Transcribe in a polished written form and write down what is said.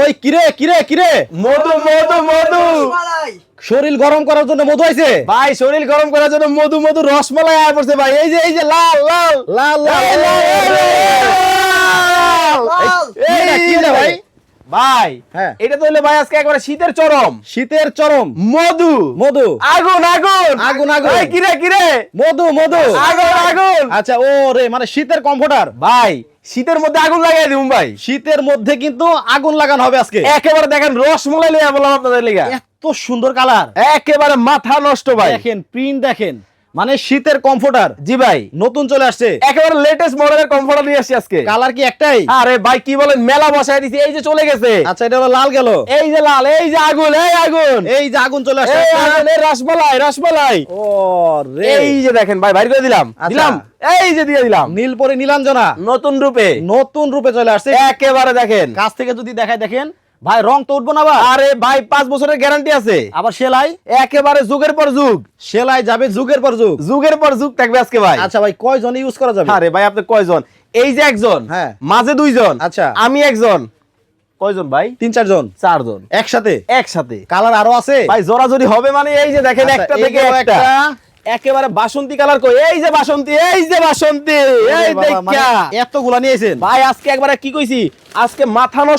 ওই কিরে কিরে কিরে মধু মধু মধু শরীর গরম করার জন্য মধু আইছে ভাই, শরীর গরম করার জন্য মধু মধু রসমালাই আয় পড়ছে ভাই। এই যে লাল লাল লাল লাল এই লাল, এই লাল। এই কি রে ভাই? ভাই হ্যাঁ। এটা তো হলো ভাই আজকে একবারে শীতের চরম শীতের চরম মধু মধু আগুন আগুন আগুন, আগুন। এই কিরে কিরে মধু মধু আগুন আগুন। আচ্ছা ও রে মানে শীতের কমফোর্টার ভাই শীতের মধ্যে আগুন লাগাই দিবুম ভাই। শীতের মধ্যে কিন্তু আগুন লাগানো হবে আজকে একেবারে দেখেন রসমালাই লইয়া বললাম আপনাদের লিগা। এত সুন্দর কালার একেবারে মাথা নষ্ট ভাই। দেখেন প্রিন্ট দেখেন মানে শীতের কমফোর্টার জি ভাই, নতুন চলে আসছে একেবারে লেটেস্ট মডেলের কমফোর্টার নিয়ে আসছি আজকে। কালার কি একটাই? আরে ভাই কি বলেন, মেলা বসায় দিছি। এই যে চলে গেছে, আচ্ছা এটা হলো লাল গেল, এই যে লাল, এই যে আগুন, এই আগুন, এই যে আগুন চলে আসছে এই একটা। আগুন, এই রসমালাই রসমালাই। ও রে এই যে দেখেন ভাই, বাইরে করে দিলাম আচ্ছা। দিলাম, এই যে দিয়ে দিলাম নীলপরি নীলাঞ্জনা নতুন রূপে। নতুন রূপে চলে আসছে। একেবারে দেখেন কাছ থেকে যদি দেখায় দেখেন ভাই রং তো উঠবো না বা আরে ভাই 5 বছরের গ্যারান্টি আছে। আবার সেলাই একেবারে যুগের পর যুগ, সেলাই যাবে যুগের পর যুগ। যুগের পর যুগ থাকবে আজকে ভাই। আচ্ছা ভাই কয়জন ইউজ করা যাবে? আরে ভাই আপনি কয়জন? এই যে একজন, হ্যাঁ। মাঝে দুইজন, আচ্ছা। আমি একজন, কয়জন ভাই? 3-4 জন 4 জন একসাথে। একসাথে। কালার আরো আছে ভাই জোরাজোরি হবে মানে এই যে দেখেন আচ্ছা, একটা এই থেকে গেল একটা একেবারে বাসন্তী কালার কই, এই যে বাসন্তী, এই যে বাসন্তী, এই ওরে বাবা, মানে দেখা এতগুলা নিয়েছেন ভাই। আজকে একবারে কি কইছি, আজকে মাথা নষ্ট